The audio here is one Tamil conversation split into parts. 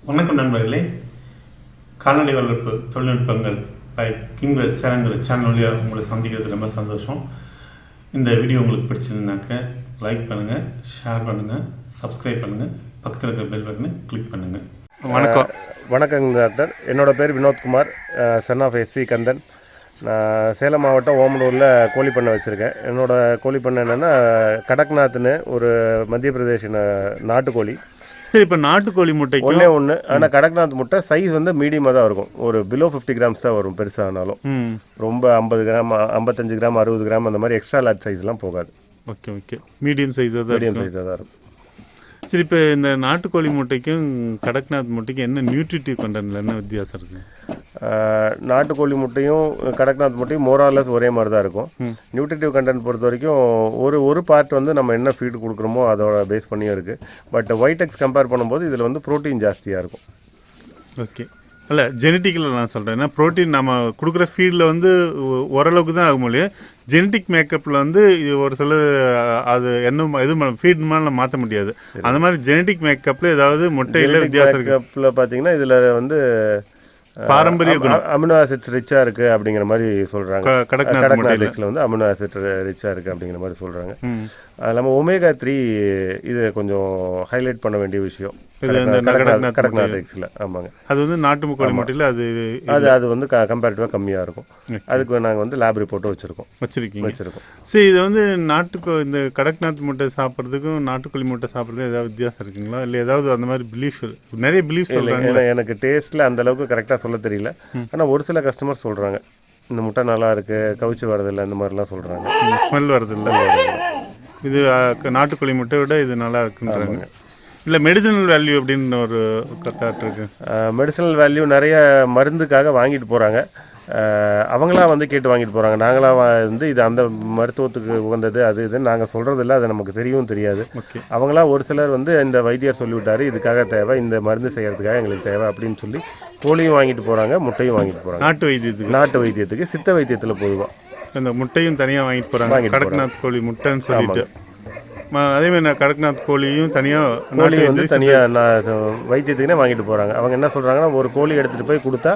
வணக்கம் நண்பர்களே. கால்நடை வளர்ப்பு தொழில்நுட்பங்கள் பை கிங்வெல் சேனல் சேனல் வழியாக உங்களை சந்திக்கிறது ரொம்ப சந்தோஷம். இந்த வீடியோ உங்களுக்கு பிடிச்சிருந்தாக்க லைக் பண்ணுங்கள், ஷேர் பண்ணுங்கள், சப்ஸ்கிரைப் பண்ணுங்கள், பக்கத்தில் இருக்கிற பெல் பட்டனை கிளிக் பண்ணுங்கள். வணக்கம். வணக்கங்க டாக்டர். என்னோட பேர் Vinothkumar, son of S V Kandhan. நான் சேலம் மாவட்டம் ஓமலூரில் கோழி பண்ணை வச்சுருக்கேன். என்னோட கோழி பண்ணை என்னென்னா கடக்நாத்னு ஒரு மத்திய பிரதேஷ் நாட்டுக்கோழி. சரி, இப்போ நாட்டுக்கோழி முட்டைக்கு ஒன்று ஆனால் கடக்நாத் முட்டை சைஸ் வந்து மீடியமாக தான் இருக்கும். ஒரு பிலோ 50 கிராம்ஸ் தான் வரும். பெருசானாலும் ரொம்ப 50 கிராம் 55 கிராம் 60 கிராம் அந்த மாதிரி எக்ஸ்ட்ரா லார்ஜ் சைஸ்லாம் போகாது. ஓகே ஓகே, மீடியம் சைஸாக தான் இருக்கும். சரி, இப்போ இந்த நாட்டுக்கோழி முட்டைக்கும் கடக்நாத் முட்டைக்கும் என்ன நியூட்ரிட்டிவ் கண்டென்ட்ல என்ன வித்தியாசம் இருக்கு? நாட்டுக்கோழி முட்டையும் கடக்நாத் முட்டையும் மோரார்லஸ் ஒரே மாதிரி தான் இருக்கும். நியூட்ரிட்டிவ் கண்டென்ட் பொறுத்த வரைக்கும் ஒரு பார்ட் வந்து நம்ம என்ன ஃபீட் கொடுக்குறோமோ அதோட பேஸ் பண்ணியும் இருக்குது. பட் ஒயிட்டெக்ஸ் கம்பேர் பண்ணும்போது இதில் வந்து ப்ரோட்டீன் ஜாஸ்தியாக இருக்கும். ஓகே, இல்லை ஜெனட்டிக்கில் நான் சொல்கிறேன். ஏன்னா ப்ரோட்டீன் நம்ம கொடுக்குற ஃபீல்டில் வந்து ஓரளவுக்கு தான் ஆகும் இல்லையா. ஜெனட்டிக் மேக்கப்பில் வந்து இது ஒரு சில அது என்ன இது ஃபீட் மேலே மாற்ற முடியாது. அந்த மாதிரி ஜெனட்டிக் மேக்கப்பில் ஏதாவது முட்டையில் வித்தியாசம் மேக்கப்பில் பார்த்தீங்கன்னா இதில் வந்து பாரம்பரிய அமினோ ஆசிட்ஸ் ரிச்சா இருக்கு அப்படிங்கிற மாதிரி சொல்றாங்க. கடக்நாத்ல வந்து அமினோ ஆசிட் ரிச்சா இருக்கு அப்படிங்கிற மாதிரி சொல்றாங்க. அது இல்லாமல் ஒமேகா 3 இது கொஞ்சம் ஹைலைட் பண்ண வேண்டிய விஷயம் கடக்நாத் எக்ஸ்ல. ஆமாங்க, அது வந்து நாட்டு கோழி முட்டையில் அது வந்து கம்பேரிட்டிவா கம்மியா இருக்கும். அதுக்கு நாங்கள் வந்து லேப் ரிப்போர்ட்டும் வச்சிருக்கோம். சரி, இது வந்து இந்த கடக்நாத் முட்டை சாப்பிட்றதுக்கும் நாட்டுக்கோழி முட்டை சாப்பிட்றதுக்கும் ஏதாவது வித்தியாசம் இருக்குங்களா? இல்லை ஏதாவது அந்த மாதிரி பிலீஃப் நிறைய பிலீஃப் சொல்றாங்க. எனக்கு டேஸ்ட்ல அந்த அளவுக்கு கரெக்டாக சொல்ல தெரியல. ஆனால் ஒரு சில கஸ்டமர் சொல்றாங்க இந்த முட்டை நல்லா இருக்கு, கவுச்சி வரதில்லை, இந்த மாதிரிலாம் சொல்றாங்க. ஸ்மெல் வரதில்லை. இது நாட்டுக்கோழி முட்டை விட இது நல்லா இருக்குன்றாங்க. இல்லை மெடிசனல் வேல்யூ அப்படின்னு ஒரு தாட் இருக்கு. மெடிசனல் வேல்யூ நிறைய மருந்துக்காக வாங்கிட்டு போகிறாங்க. அவங்களாம் வந்து கேட்டு வாங்கிட்டு போகிறாங்க. நாங்களாம் வந்து இது அந்த மருத்துவத்துக்கு உகந்தது அது இதுன்னு நாங்கள் சொல்கிறதில்ல, அது நமக்கு தெரியவும் தெரியாது. அவங்களாம் ஒரு சிலர் வந்து இந்த வைத்தியர் சொல்லிவிட்டாரு இதுக்காக தேவை, இந்த மருந்து செய்கிறதுக்காக எங்களுக்கு தேவை அப்படின்னு சொல்லி கோழியும் வாங்கிட்டு போகிறாங்க, முட்டையும் வாங்கிட்டு போகிறாங்க. நாட்டு வைத்தியத்துக்கு சித்த வைத்தியத்தில் பொதுவாக இந்த முட்டையும் தனியாக வாங்கிட்டு போகிறாங்க. கடக்நாத் கோழி முட்டைன்னு சொல்லிட்டு அதே மாதிரி நான் கடக்நாத் கோழியும் தனியாக வந்து வைத்தியத்துக்குன்னே வாங்கிட்டு போகிறாங்க. அவங்க என்ன சொல்கிறாங்கன்னா ஒரு கோழி எடுத்துகிட்டு போய் கொடுத்தா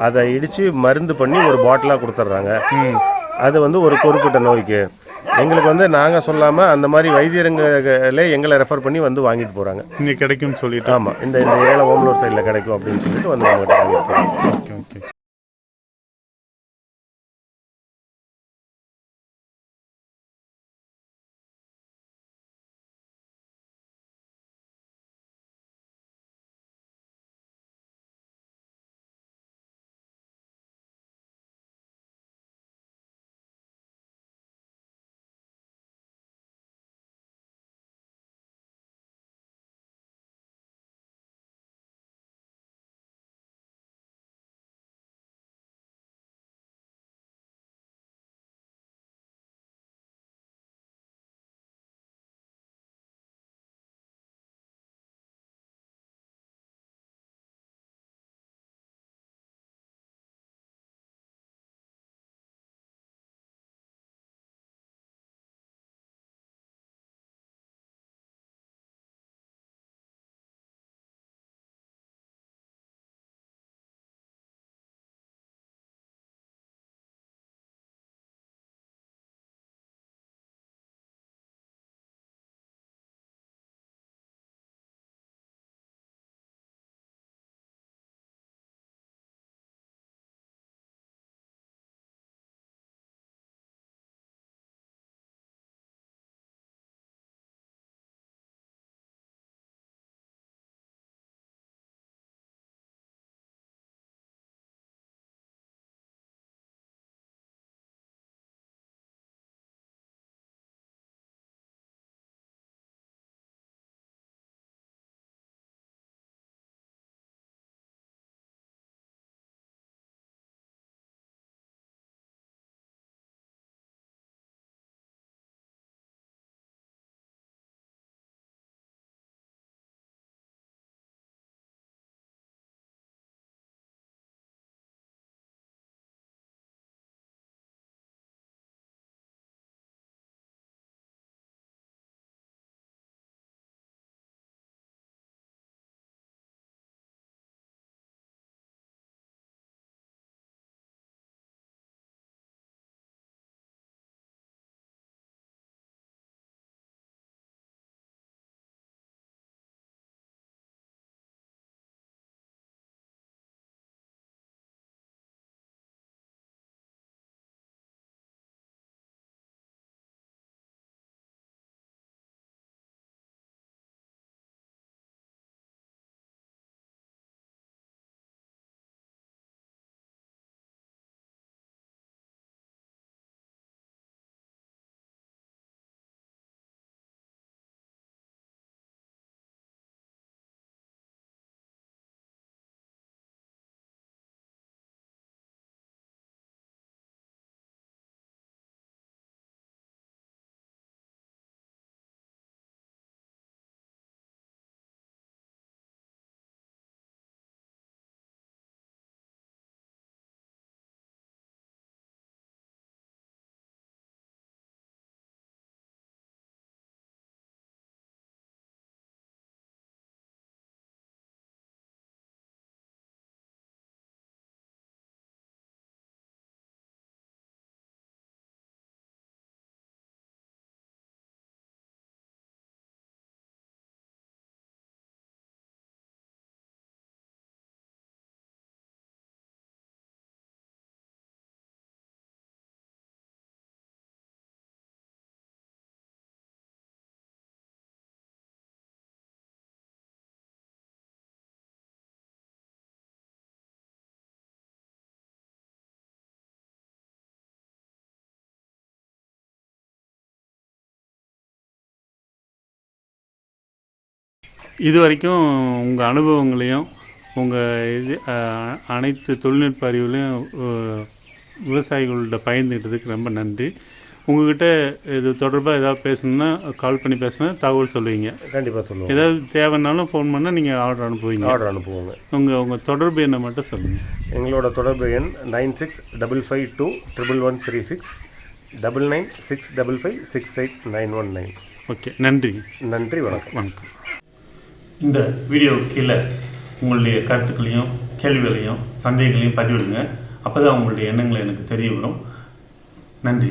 அதை இடித்து மருந்து பண்ணி ஒரு பாட்டிலாக கொடுத்துட்றாங்க. அது வந்து ஒரு குறிப்பிட்ட நோய்க்கு எங்களுக்கு வந்து நாங்கள் சொல்லாமல் அந்த மாதிரி வைத்தியர்களே எங்களை ரெஃபர் பண்ணி வந்து வாங்கிட்டு போகிறாங்க. இங்கே கிடைக்கும்னு சொல்லிட்டு. ஆமாம், இந்த ஏரியாவில் ஓமலூர் சைடில் கிடைக்கும் அப்படின்னு சொல்லிட்டு வந்து அவங்ககிட்ட வாங்கிட்டு போகிறாங்க. Okay okay. இது வரைக்கும் உங்கள் அனுபவங்களையும் உங்கள் அனைத்து தொழில்நுட்ப அறிவுலையும் விவசாயிகள்கிட்ட பகிர்ந்துக்கிட்டதுக்கு ரொம்ப நன்றி. உங்ககிட்ட இது தொடர்பாக ஏதாவது பேசணுன்னா கால் பண்ணி பேசினா தகவல் சொல்லுவீங்க. கண்டிப்பாக சொல்லுவோம். ஏதாவது தேவைன்னாலும் ஃபோன் பண்ணால் நீங்கள் ஆர்டர் அனுப்புவீங்க. ஆர்டர் அனுப்புவோங்க. உங்கள் தொடர்பு எண்ணை மட்டும் சொல்லுங்கள். எங்களோட தொடர்பு எண் 96552136 9965568919. ஓகே, நன்றி. நன்றி, வணக்கம். வணக்கம். இந்த வீடியோ கீழே உங்களுடைய கருத்துக்களையும் கேள்விகளையும் சந்தேகங்களையும் பதிவிடுங்க. அப்போ தான் உங்களுடைய எண்ணங்களை எனக்கு தெரிய வரும். நன்றி.